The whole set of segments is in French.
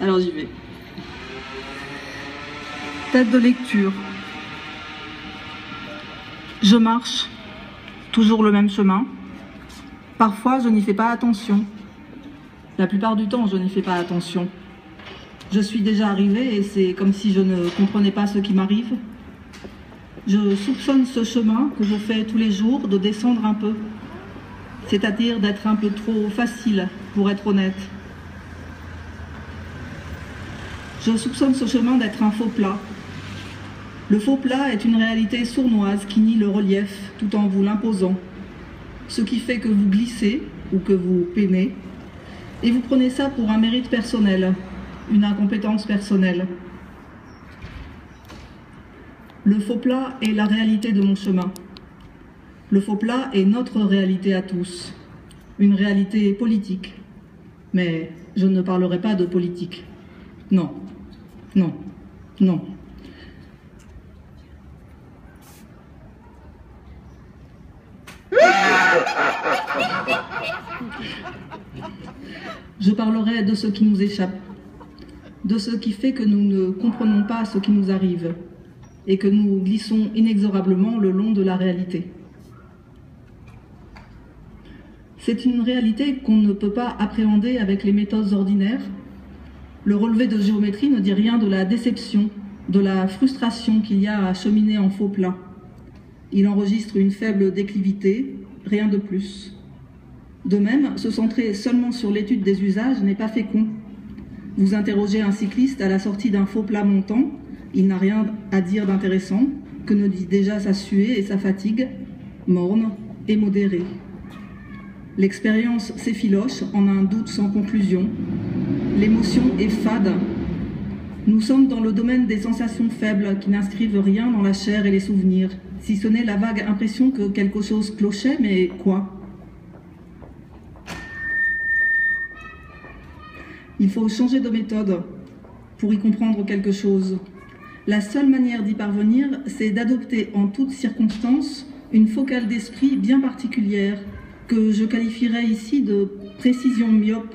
Alors j'y vais. Tête de lecture. Je marche, toujours le même chemin. Parfois, je n'y fais pas attention. La plupart du temps, je n'y fais pas attention. Je suis déjà arrivée et c'est comme si je ne comprenais pas ce qui m'arrive. Je soupçonne ce chemin que je fais tous les jours de descendre un peu, c'est-à-dire d'être un peu trop facile, pour être honnête. Je soupçonne ce chemin d'être un faux plat. Le faux plat est une réalité sournoise qui nie le relief tout en vous l'imposant, ce qui fait que vous glissez ou que vous peinez, et vous prenez ça pour un mérite personnel, une incompétence personnelle. Le faux plat est la réalité de mon chemin. Le faux plat est notre réalité à tous, une réalité politique. Mais je ne parlerai pas de politique. Non, non, non. Je parlerai de ce qui nous échappe, de ce qui fait que nous ne comprenons pas ce qui nous arrive et que nous glissons inexorablement le long de la réalité. C'est une réalité qu'on ne peut pas appréhender avec les méthodes ordinaires. Le relevé de géométrie ne dit rien de la déception, de la frustration qu'il y a à cheminer en faux plat. Il enregistre une faible déclivité, rien de plus. De même, se centrer seulement sur l'étude des usages n'est pas fécond. Vous interrogez un cycliste à la sortie d'un faux plat montant, il n'a rien à dire d'intéressant, que ne dit déjà sa suée et sa fatigue, morne et modérée. L'expérience s'effiloche en un doute sans conclusion. L'émotion est fade. Nous sommes dans le domaine des sensations faibles qui n'inscrivent rien dans la chair et les souvenirs, si ce n'est la vague impression que quelque chose clochait, mais quoi ? Il faut changer de méthode pour y comprendre quelque chose. La seule manière d'y parvenir, c'est d'adopter en toutes circonstances une focale d'esprit bien particulière, que je qualifierais ici de précision myope.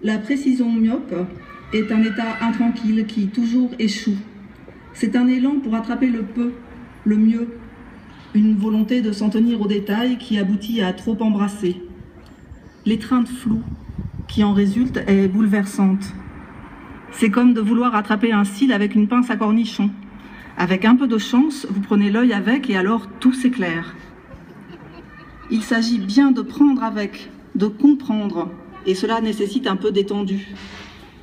La précision myope est un état intranquille qui toujours échoue. C'est un élan pour attraper le peu, le mieux, une volonté de s'en tenir aux détails qui aboutit à trop embrasser. L'étreinte floue qui en résulte est bouleversante. C'est comme de vouloir attraper un cil avec une pince à cornichon. Avec un peu de chance, vous prenez l'œil avec et alors tout s'éclaire. Il s'agit bien de prendre avec, de comprendre, et cela nécessite un peu d'étendue.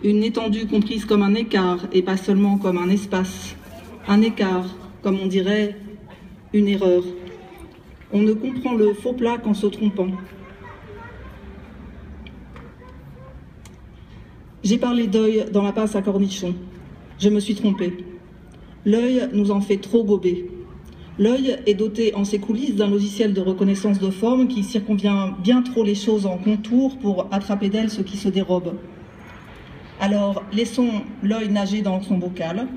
Une étendue comprise comme un écart et pas seulement comme un espace. Un écart, comme on dirait, une erreur. On ne comprend le faux plat qu'en se trompant. J'ai parlé d'œil dans la pince à cornichon. Je me suis trompée. L'œil nous en fait trop gober. L'œil est doté en ses coulisses d'un logiciel de reconnaissance de forme qui circonvient bien trop les choses en contour pour attraper d'elles ce qui se dérobe. Alors, laissons l'œil nager dans son bocal.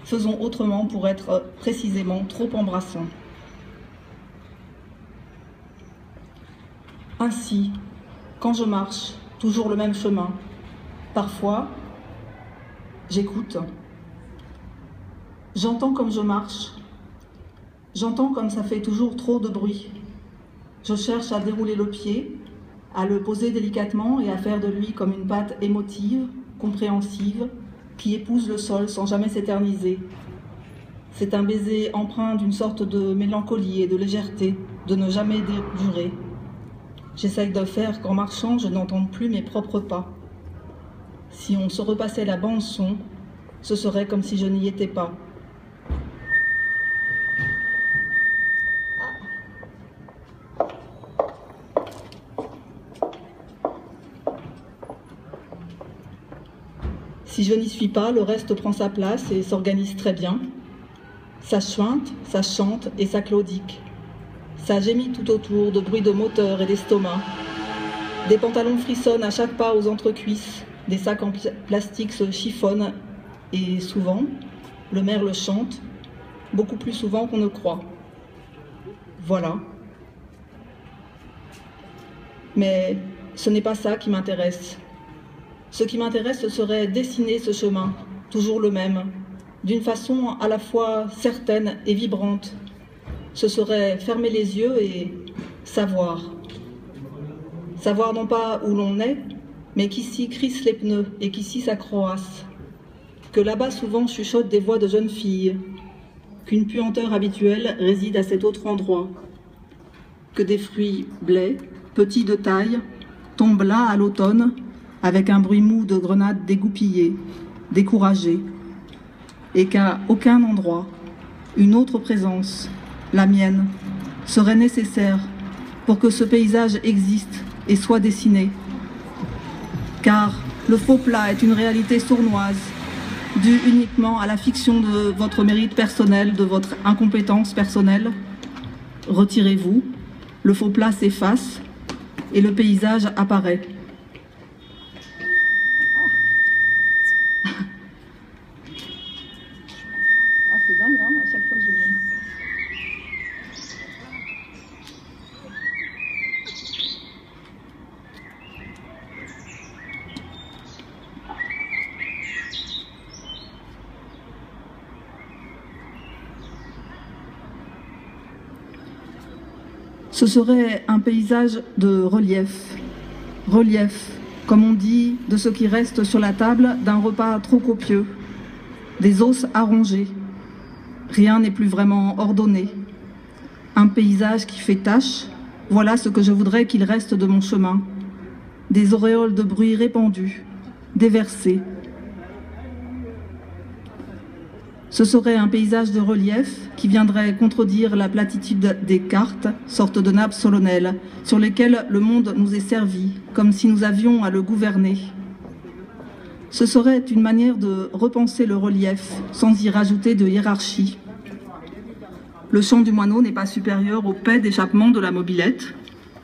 Faisons autrement pour être précisément trop embrassant. Ainsi, quand je marche, toujours le même chemin, parfois, j'écoute. J'entends comme je marche. J'entends comme ça fait toujours trop de bruit. Je cherche à dérouler le pied, à le poser délicatement et à faire de lui comme une patte émotive, compréhensive, qui épouse le sol sans jamais s'éterniser. C'est un baiser empreint d'une sorte de mélancolie et de légèreté, de ne jamais durer. J'essaye de faire qu'en marchant, je n'entende plus mes propres pas. Si on se repassait la bande-son, ce serait comme si je n'y étais pas. Si je n'y suis pas, le reste prend sa place et s'organise très bien. Ça chuinte, ça chante et ça claudique. Ça gémit tout autour de bruits de moteur et d'estomac. Des pantalons frissonnent à chaque pas aux entrecuisses. Des sacs en plastique se chiffonnent et souvent, le merle chante, beaucoup plus souvent qu'on ne croit. Voilà. Mais ce n'est pas ça qui m'intéresse. Ce qui m'intéresse, ce serait dessiner ce chemin, toujours le même, d'une façon à la fois certaine et vibrante. Ce serait fermer les yeux et savoir. Savoir non pas où l'on est, mais qu'ici crissent les pneus et qu'ici s'accroissent. Que là-bas souvent chuchotent des voix de jeunes filles, qu'une puanteur habituelle réside à cet autre endroit, que des fruits blés, petits de taille, tombent là à l'automne avec un bruit mou de grenades dégoupillées, découragées, et qu'à aucun endroit, une autre présence, la mienne, serait nécessaire pour que ce paysage existe et soit dessiné. Car le faux plat est une réalité sournoise, due uniquement à la fiction de votre mérite personnel, de votre incompétence personnelle. Retirez-vous, le faux plat s'efface et le paysage apparaît. Ah, c'est dingue, hein, à chaque fois que je monte. Ce serait un paysage de relief. Relief, comme on dit, de ce qui reste sur la table d'un repas trop copieux. Des os à ronger. Rien n'est plus vraiment ordonné. Un paysage qui fait tache, voilà ce que je voudrais qu'il reste de mon chemin. Des auréoles de bruit répandus, déversées. Ce serait un paysage de relief qui viendrait contredire la platitude des cartes, sorte de nappes solennelles, sur lesquelles le monde nous est servi, comme si nous avions à le gouverner. Ce serait une manière de repenser le relief, sans y rajouter de hiérarchie. Le chant du moineau n'est pas supérieur au paix d'échappement de la mobilette.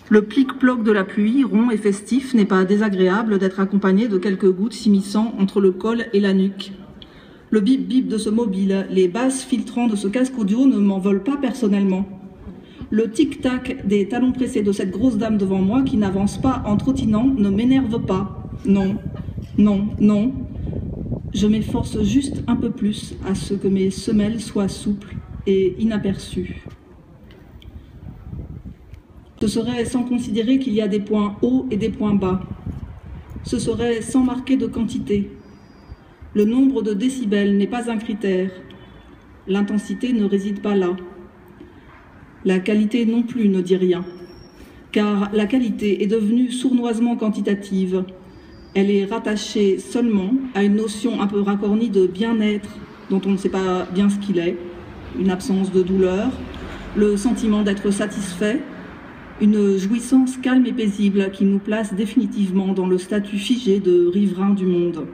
Le plic-ploc de la pluie, rond et festif, n'est pas désagréable d'être accompagné de quelques gouttes s'immisçant entre le col et la nuque. Le bip-bip de ce mobile, les basses filtrants de ce casque audio ne m'en veulent pas personnellement. Le tic-tac des talons pressés de cette grosse dame devant moi qui n'avance pas en trottinant ne m'énerve pas. Non, non, non. Je m'efforce juste un peu plus à ce que mes semelles soient souples et inaperçues. Ce serait sans considérer qu'il y a des points hauts et des points bas. Ce serait sans marquer de quantité. Le nombre de décibels n'est pas un critère. L'intensité ne réside pas là. La qualité non plus ne dit rien. Car la qualité est devenue sournoisement quantitative. Elle est rattachée seulement à une notion un peu racornie de bien-être dont on ne sait pas bien ce qu'il est, une absence de douleur, le sentiment d'être satisfait, une jouissance calme et paisible qui nous place définitivement dans le statut figé de riverain du monde.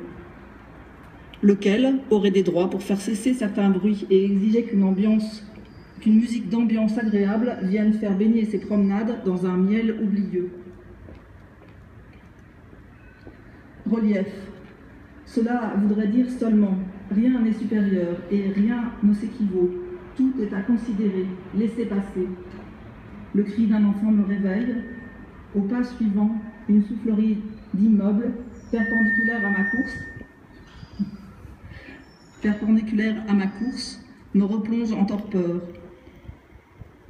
Lequel aurait des droits pour faire cesser certains bruits et exiger qu'une musique d'ambiance agréable vienne faire baigner ses promenades dans un miel oublieux. Relief. Cela voudrait dire seulement rien n'est supérieur et rien ne s'équivaut. Tout est à considérer, laisser passer. Le cri d'un enfant me réveille. Au pas suivant, une soufflerie d'immeubles perpendiculaire à ma course, me replonge en torpeur.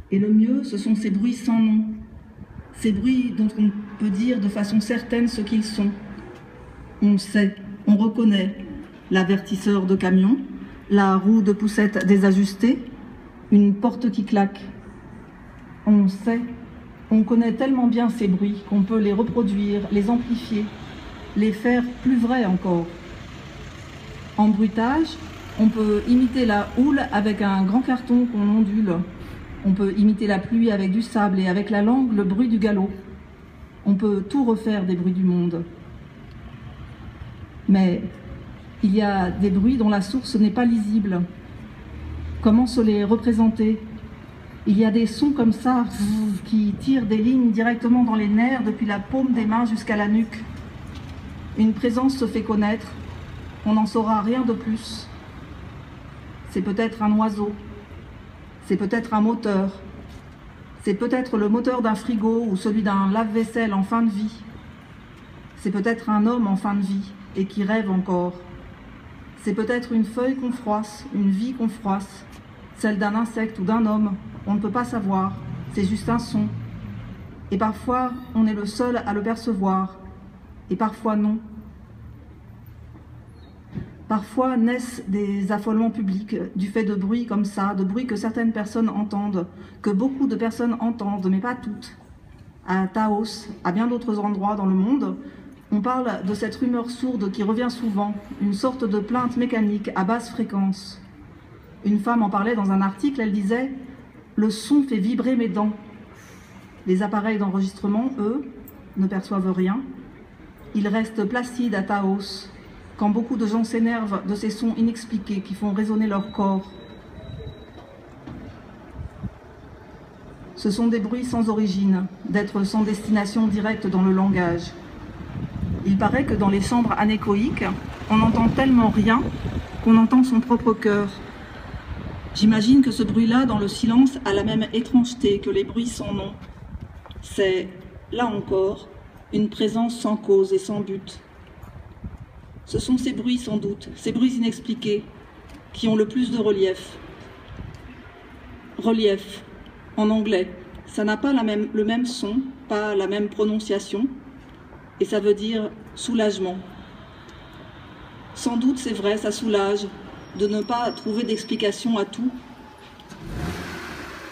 Et le mieux, ce sont ces bruits sans nom, ces bruits dont on peut dire de façon certaine ce qu'ils sont. On sait, on reconnaît l'avertisseur de camion, la roue de poussette désajustée, une porte qui claque. On sait, on connaît tellement bien ces bruits qu'on peut les reproduire, les amplifier, les faire plus vrais encore. En bruitage, on peut imiter la houle avec un grand carton qu'on ondule. On peut imiter la pluie avec du sable et avec la langue le bruit du galop. On peut tout refaire des bruits du monde. Mais il y a des bruits dont la source n'est pas lisible. Comment se les représenter? Il y a des sons comme ça qui tirent des lignes directement dans les nerfs depuis la paume des mains jusqu'à la nuque. Une présence se fait connaître. On n'en saura rien de plus. C'est peut-être un oiseau. C'est peut-être un moteur. C'est peut-être le moteur d'un frigo ou celui d'un lave-vaisselle en fin de vie. C'est peut-être un homme en fin de vie et qui rêve encore. C'est peut-être une feuille qu'on froisse, une vie qu'on froisse, celle d'un insecte ou d'un homme, on ne peut pas savoir, c'est juste un son. Et parfois, on est le seul à le percevoir, et parfois non. Parfois naissent des affolements publics du fait de bruits comme ça, de bruits que certaines personnes entendent, que beaucoup de personnes entendent, mais pas toutes. À Taos, à bien d'autres endroits dans le monde, on parle de cette rumeur sourde qui revient souvent, une sorte de plainte mécanique à basse fréquence. Une femme en parlait dans un article, elle disait « Le son fait vibrer mes dents ». Les appareils d'enregistrement, eux, ne perçoivent rien. Ils restent placides à Taos, quand beaucoup de gens s'énervent de ces sons inexpliqués qui font résonner leur corps. Ce sont des bruits sans origine, d'êtres sans destination directe dans le langage. Il paraît que dans les chambres anéchoïques, on n'entend tellement rien qu'on entend son propre cœur. J'imagine que ce bruit-là, dans le silence, a la même étrangeté que les bruits sans nom. C'est, là encore, une présence sans cause et sans but. Ce sont ces bruits sans doute, ces bruits inexpliqués, qui ont le plus de relief. Relief, en anglais, ça n'a pas le même son, pas la même prononciation, et ça veut dire soulagement. Sans doute, c'est vrai, ça soulage de ne pas trouver d'explication à tout.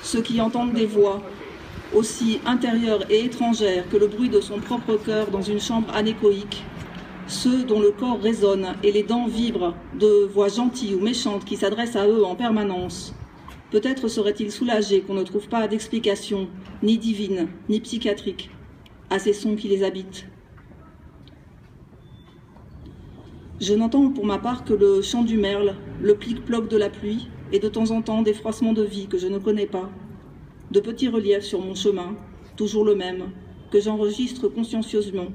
Ceux qui entendent des voix, aussi intérieures et étrangères que le bruit de son propre cœur dans une chambre anéchoïque, ceux dont le corps résonne et les dents vibrent de voix gentilles ou méchantes qui s'adressent à eux en permanence. Peut-être seraient-ils soulagés qu'on ne trouve pas d'explication, ni divine, ni psychiatrique, à ces sons qui les habitent. Je n'entends pour ma part que le chant du merle, le plic-ploc de la pluie et de temps en temps des froissements de vie que je ne connais pas, de petits reliefs sur mon chemin, toujours le même, que j'enregistre consciencieusement.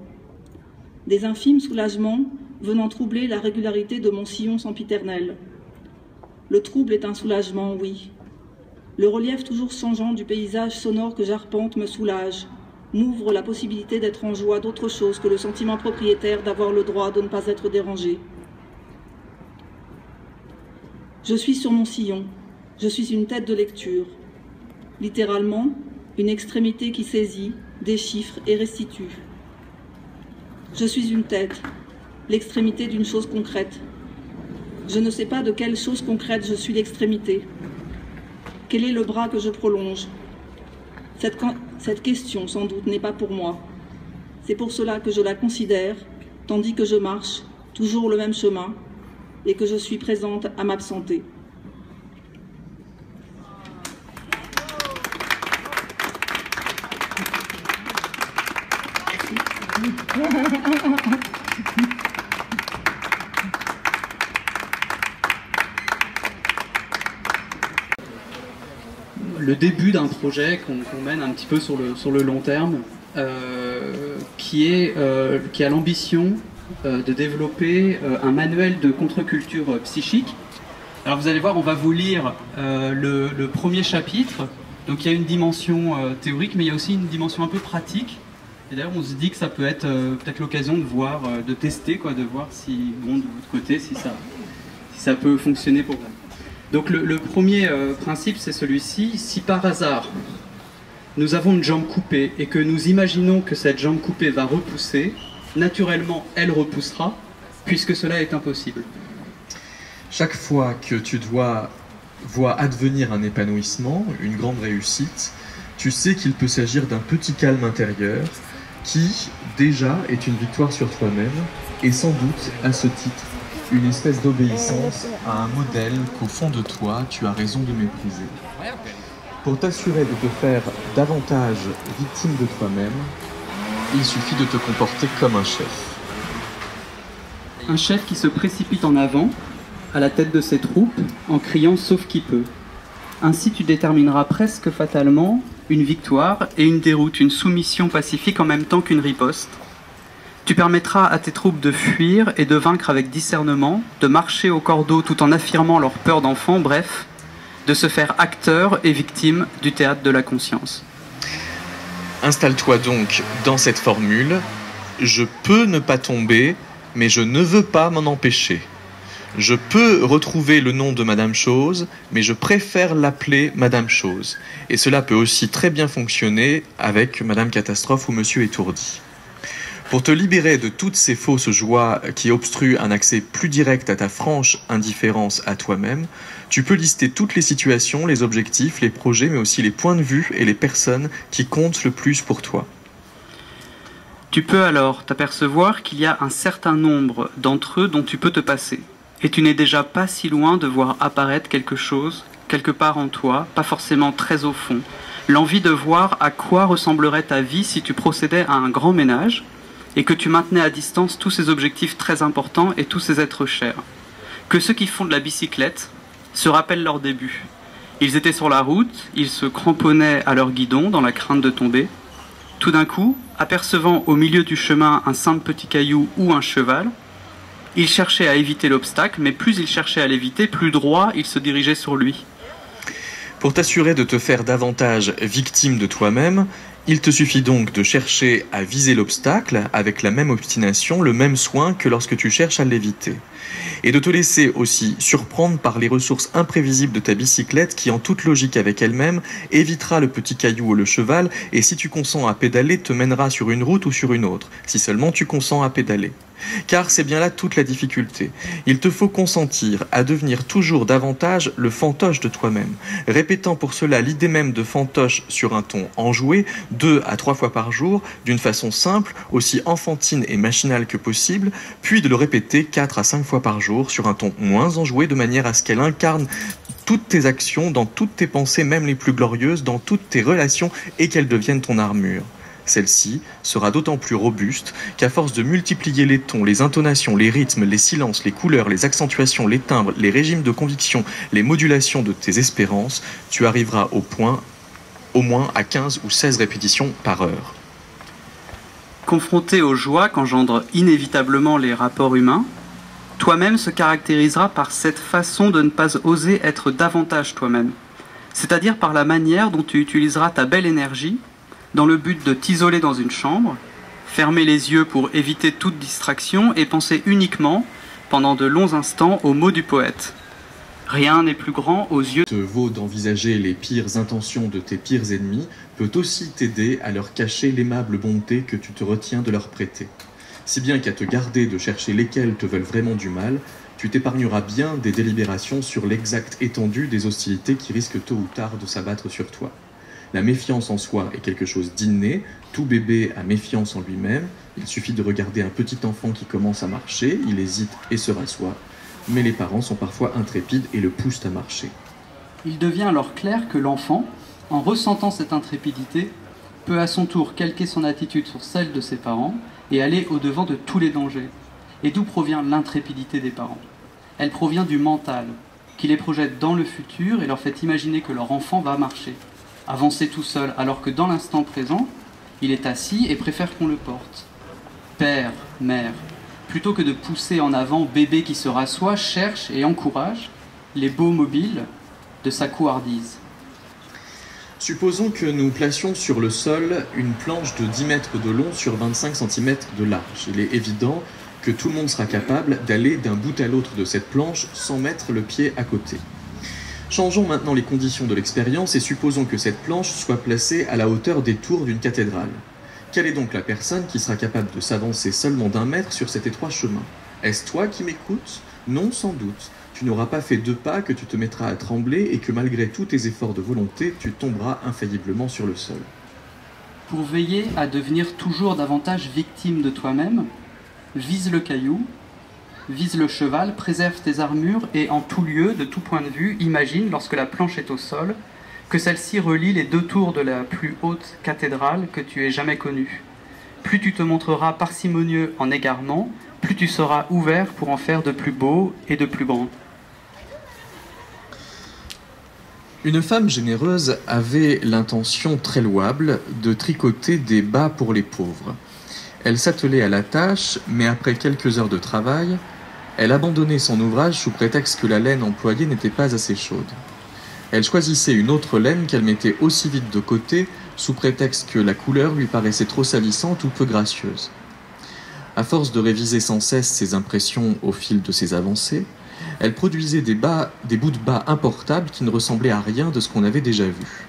Des infimes soulagements venant troubler la régularité de mon sillon sempiternel. Le trouble est un soulagement, oui. Le relief toujours changeant du paysage sonore que j'arpente me soulage, m'ouvre la possibilité d'être en joie d'autre chose que le sentiment propriétaire d'avoir le droit de ne pas être dérangé. Je suis sur mon sillon, je suis une tête de lecture. Littéralement, une extrémité qui saisit, déchiffre et restitue. Je suis une tête, l'extrémité d'une chose concrète. Je ne sais pas de quelle chose concrète je suis l'extrémité. Quel est le bras que je prolonge? Cette question, sans doute, n'est pas pour moi. C'est pour cela que je la considère, tandis que je marche, toujours le même chemin, et que je suis présente à m'absenter. Le début d'un projet qu'on mène un petit peu sur le long terme, qui a l'ambition de développer un manuel de contre-culture psychique. Alors vous allez voir, on va vous lire le premier chapitre. Donc il y a une dimension théorique, mais il y a aussi une dimension un peu pratique. Et d'ailleurs, on se dit que ça peut être peut-être l'occasion de voir, de tester, de voir si, bon, de votre côté, si ça peut fonctionner pour vous. Donc le premier principe, c'est celui-ci. Si par hasard, nous avons une jambe coupée et que nous imaginons que cette jambe coupée va repousser, naturellement, elle repoussera, puisque cela est impossible. Chaque fois que tu dois voir advenir un épanouissement, une grande réussite, tu sais qu'il peut s'agir d'un petit calme intérieur qui, déjà, est une victoire sur toi-même et sans doute, à ce titre, une espèce d'obéissance à un modèle qu'au fond de toi, tu as raison de mépriser. Pour t'assurer de te faire davantage victime de toi-même, il suffit de te comporter comme un chef. Un chef qui se précipite en avant, à la tête de ses troupes, en criant « sauf qui peut ». Ainsi tu détermineras presque fatalement une victoire et une déroute, une soumission pacifique en même temps qu'une riposte. Tu permettras à tes troupes de fuir et de vaincre avec discernement, de marcher au cordeau tout en affirmant leur peur d'enfant, bref, de se faire acteur et victime du théâtre de la conscience. Installe-toi donc dans cette formule je peux ne pas tomber, mais je ne veux pas m'en empêcher. Je peux retrouver le nom de Madame Chose, mais je préfère l'appeler Madame Chose. Et cela peut aussi très bien fonctionner avec Madame Catastrophe ou Monsieur Étourdi. Pour te libérer de toutes ces fausses joies qui obstruent un accès plus direct à ta franche indifférence à toi-même, tu peux lister toutes les situations, les objectifs, les projets, mais aussi les points de vue et les personnes qui comptent le plus pour toi. Tu peux alors t'apercevoir qu'il y a un certain nombre d'entre eux dont tu peux te passer. Et tu n'es déjà pas si loin de voir apparaître quelque chose, quelque part en toi, pas forcément très au fond. L'envie de voir à quoi ressemblerait ta vie si tu procédais à un grand ménage et que tu maintenais à distance tous ces objectifs très importants et tous ces êtres chers. Que ceux qui font de la bicyclette se rappellent leur début. Ils étaient sur la route, ils se cramponnaient à leur guidon dans la crainte de tomber. Tout d'un coup, apercevant au milieu du chemin un simple petit caillou ou un cheval, il cherchait à éviter l'obstacle, mais plus il cherchait à l'éviter, plus droit il se dirigeait sur lui. Pour t'assurer de te faire davantage victime de toi-même, il te suffit donc de chercher à viser l'obstacle avec la même obstination, le même soin que lorsque tu cherches à l'éviter. Et de te laisser aussi surprendre par les ressources imprévisibles de ta bicyclette qui, en toute logique avec elle-même, évitera le petit caillou ou le cheval et si tu consens à pédaler, te mènera sur une route ou sur une autre, si seulement tu consens à pédaler. Car c'est bien là toute la difficulté. Il te faut consentir à devenir toujours davantage le fantoche de toi-même, répétant pour cela l'idée même de fantoche sur un ton enjoué 2 à 3 fois par jour, d'une façon simple, aussi enfantine et machinale que possible, puis de le répéter 4 à 5 fois par jour sur un ton moins enjoué de manière à ce qu'elle incarne toutes tes actions, dans toutes tes pensées, même les plus glorieuses, dans toutes tes relations et qu'elle devienne ton armure. Celle-ci sera d'autant plus robuste qu'à force de multiplier les tons, les intonations, les rythmes, les silences, les couleurs, les accentuations, les timbres, les régimes de conviction, les modulations de tes espérances, tu arriveras au moins à 15 ou 16 répétitions par heure. Confronté aux joies qu'engendrent inévitablement les rapports humains, toi-même se caractérisera par cette façon de ne pas oser être davantage toi-même, c'est-à-dire par la manière dont tu utiliseras ta belle énergie dans le but de t'isoler dans une chambre, fermer les yeux pour éviter toute distraction et penser uniquement, pendant de longs instants, aux mots du poète. Rien n'est plus grand aux yeux. Te vaut d'envisager les pires intentions de tes pires ennemis, peut aussi t'aider à leur cacher l'aimable bonté que tu te retiens de leur prêter. Si bien qu'à te garder de chercher lesquels te veulent vraiment du mal, tu t'épargneras bien des délibérations sur l'exacte étendue des hostilités qui risquent tôt ou tard de s'abattre sur toi. La méfiance en soi est quelque chose d'inné, tout bébé a méfiance en lui-même, il suffit de regarder un petit enfant qui commence à marcher, il hésite et se rassoit, mais les parents sont parfois intrépides et le poussent à marcher. Il devient alors clair que l'enfant, en ressentant cette intrépidité, peut à son tour calquer son attitude sur celle de ses parents et aller au-devant de tous les dangers. Et d'où provient l'intrépidité des parents? Elle provient du mental, qui les projette dans le futur et leur fait imaginer que leur enfant va marcher, avancer tout seul, alors que dans l'instant présent, il est assis et préfère qu'on le porte. Père, mère, plutôt que de pousser en avant bébé qui se rassoit, cherche et encourage les beaux mobiles de sa couardise. Supposons que nous placions sur le sol une planche de 10 mètres de long sur 25 cm de large. Il est évident que tout le monde sera capable d'aller d'un bout à l'autre de cette planche sans mettre le pied à côté. Changeons maintenant les conditions de l'expérience et supposons que cette planche soit placée à la hauteur des tours d'une cathédrale. Quelle est donc la personne qui sera capable de s'avancer seulement d'1 mètre sur cet étroit chemin? Est-ce toi qui m'écoutes? Non, sans doute. Tu n'auras pas fait 2 pas que tu te mettras à trembler et que malgré tous tes efforts de volonté, tu tomberas infailliblement sur le sol. Pour veiller à devenir toujours davantage victime de toi-même, vise le caillou, vise le cheval, préserve tes armures et en tout lieu, de tout point de vue, imagine, lorsque la planche est au sol, que celle-ci relie les 2 tours de la plus haute cathédrale que tu aies jamais connue. Plus tu te montreras parcimonieux en égarement, plus tu seras ouvert pour en faire de plus beau et de plus grand. Une femme généreuse avait l'intention très louable de tricoter des bas pour les pauvres. Elle s'attelait à la tâche, mais après quelques heures de travail, elle abandonnait son ouvrage sous prétexte que la laine employée n'était pas assez chaude. Elle choisissait une autre laine qu'elle mettait aussi vite de côté, sous prétexte que la couleur lui paraissait trop salissante ou peu gracieuse. À force de réviser sans cesse ses impressions au fil de ses avancées, elle produisait des bouts de bas importables qui ne ressemblaient à rien de ce qu'on avait déjà vu.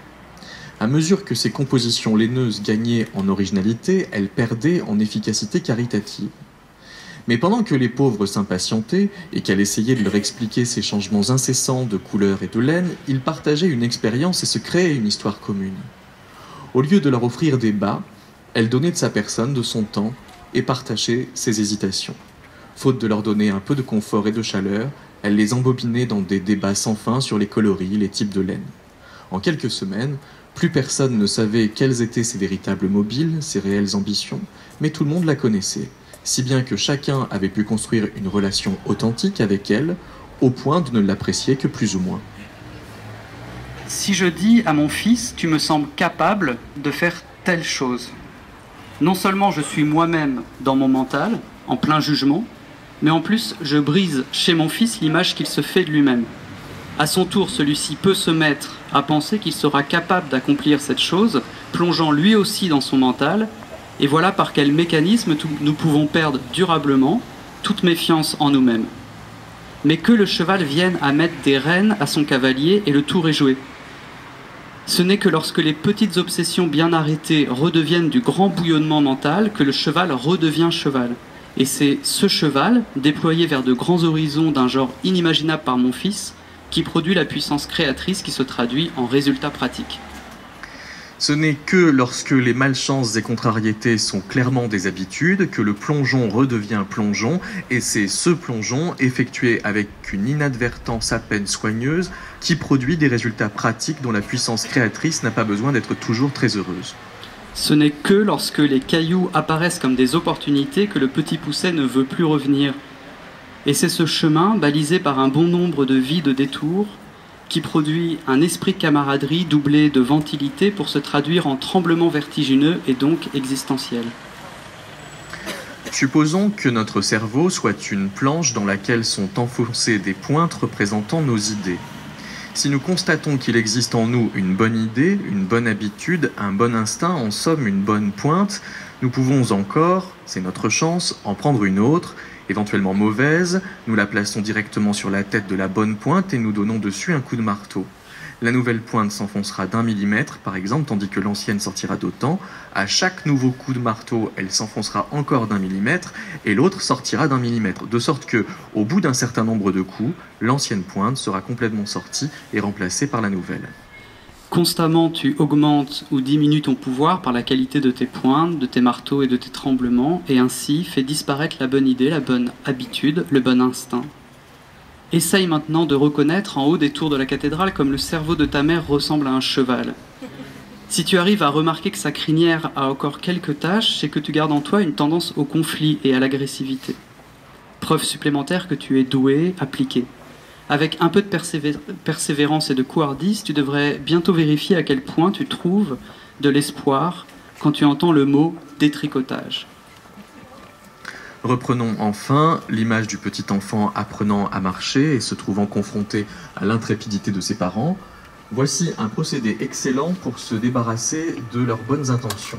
À mesure que ses compositions laineuses gagnaient en originalité, elle perdait en efficacité caritative. Mais pendant que les pauvres s'impatientaient et qu'elle essayait de leur expliquer ces changements incessants de couleur et de laine, ils partageaient une expérience et se créaient une histoire commune. Au lieu de leur offrir des bas, elle donnait de sa personne, de son temps, et partageait ses hésitations. Faute de leur donner un peu de confort et de chaleur, elle les embobinait dans des débats sans fin sur les coloris, les types de laine. En quelques semaines, plus personne ne savait quelles étaient ses véritables mobiles, ses réelles ambitions, mais tout le monde la connaissait, si bien que chacun avait pu construire une relation authentique avec elle, au point de ne l'apprécier que plus ou moins. Si je dis à mon fils, tu me sembles capable de faire telle chose, non seulement je suis moi-même dans mon mental, en plein jugement, mais en plus je brise chez mon fils l'image qu'il se fait de lui-même. À son tour, celui-ci peut se mettre à penser qu'il sera capable d'accomplir cette chose, plongeant lui aussi dans son mental, et voilà par quel mécanisme nous pouvons perdre durablement toute méfiance en nous-mêmes. Mais que le cheval vienne à mettre des rênes à son cavalier et le tour est joué. Ce n'est que lorsque les petites obsessions bien arrêtées redeviennent du grand bouillonnement mental que le cheval redevient cheval. Et c'est ce cheval, déployé vers de grands horizons d'un genre inimaginable par mon fils, qui produit la puissance créatrice qui se traduit en résultats pratiques. Ce n'est que lorsque les malchances et contrariétés sont clairement des habitudes que le plongeon redevient plongeon, et c'est ce plongeon, effectué avec une inadvertance à peine soigneuse, qui produit des résultats pratiques dont la puissance créatrice n'a pas besoin d'être toujours très heureuse. Ce n'est que lorsque les cailloux apparaissent comme des opportunités que le petit pousset ne veut plus revenir. Et c'est ce chemin, balisé par un bon nombre de vies de détours, qui produit un esprit de camaraderie doublé de ventilité pour se traduire en tremblements vertigineux et donc existentiels. Supposons que notre cerveau soit une planche dans laquelle sont enfoncées des pointes représentant nos idées. Si nous constatons qu'il existe en nous une bonne idée, une bonne habitude, un bon instinct, en somme une bonne pointe, nous pouvons encore, c'est notre chance, en prendre une autre, éventuellement mauvaise, nous la plaçons directement sur la tête de la bonne pointe et nous donnons dessus un coup de marteau. La nouvelle pointe s'enfoncera d'1 millimètre, par exemple, tandis que l'ancienne sortira d'autant. À chaque nouveau coup de marteau, elle s'enfoncera encore d'1 millimètre et l'autre sortira d'1 millimètre, de sorte que, au bout d'un certain nombre de coups, l'ancienne pointe sera complètement sortie et remplacée par la nouvelle. Constamment, tu augmentes ou diminues ton pouvoir par la qualité de tes pointes, de tes marteaux et de tes tremblements, et ainsi fais disparaître la bonne idée, la bonne habitude, le bon instinct. Essaye maintenant de reconnaître en haut des tours de la cathédrale comme le cerveau de ta mère ressemble à un cheval. Si tu arrives à remarquer que sa crinière a encore quelques taches, c'est que tu gardes en toi une tendance au conflit et à l'agressivité. Preuve supplémentaire que tu es doué, appliqué. Avec un peu de persévérance et de couardise, tu devrais bientôt vérifier à quel point tu trouves de l'espoir quand tu entends le mot « détricotage ». Reprenons enfin l'image du petit enfant apprenant à marcher et se trouvant confronté à l'intrépidité de ses parents. Voici un procédé excellent pour se débarrasser de leurs bonnes intentions.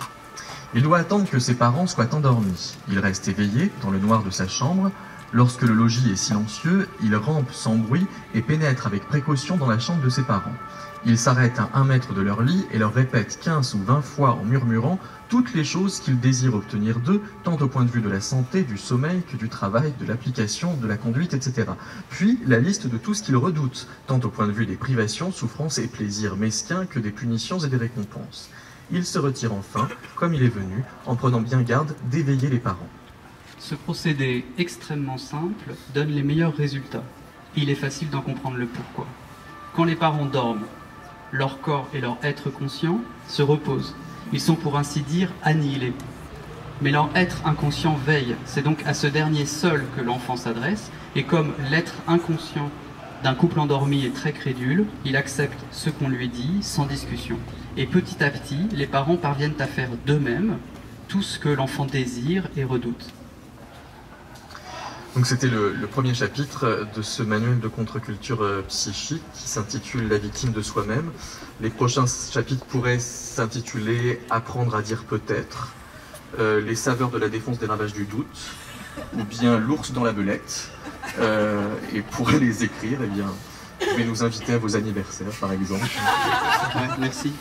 Il doit attendre que ses parents soient endormis. Il reste éveillé dans le noir de sa chambre. Lorsque le logis est silencieux, il rampe sans bruit et pénètre avec précaution dans la chambre de ses parents. Il s'arrête à 1 mètre de leur lit et leur répète 15 ou 20 fois en murmurant toutes les choses qu'il désire obtenir d'eux, tant au point de vue de la santé, du sommeil, que du travail, de l'application, de la conduite, etc. Puis la liste de tout ce qu'il redoute, tant au point de vue des privations, souffrances et plaisirs mesquins que des punitions et des récompenses. Il se retire enfin, comme il est venu, en prenant bien garde d'éveiller les parents. Ce procédé extrêmement simple donne les meilleurs résultats. Il est facile d'en comprendre le pourquoi. Quand les parents dorment, leur corps et leur être conscient se reposent. Ils sont pour ainsi dire annihilés. Mais leur être inconscient veille. C'est donc à ce dernier seul que l'enfant s'adresse. Et comme l'être inconscient d'un couple endormi est très crédule, il accepte ce qu'on lui dit sans discussion. Et petit à petit, les parents parviennent à faire d'eux-mêmes tout ce que l'enfant désire et redoute. Donc c'était le premier chapitre de ce manuel de contre-culture psychique qui s'intitule « La victime de soi-même ». Les prochains chapitres pourraient s'intituler « Apprendre à dire peut-être ». Les saveurs de la défense des ravages du doute, ou bien L'ours dans la belette. Et pour les écrire, eh bien, vous pouvez nous inviter à vos anniversaires, par exemple. Ouais, merci.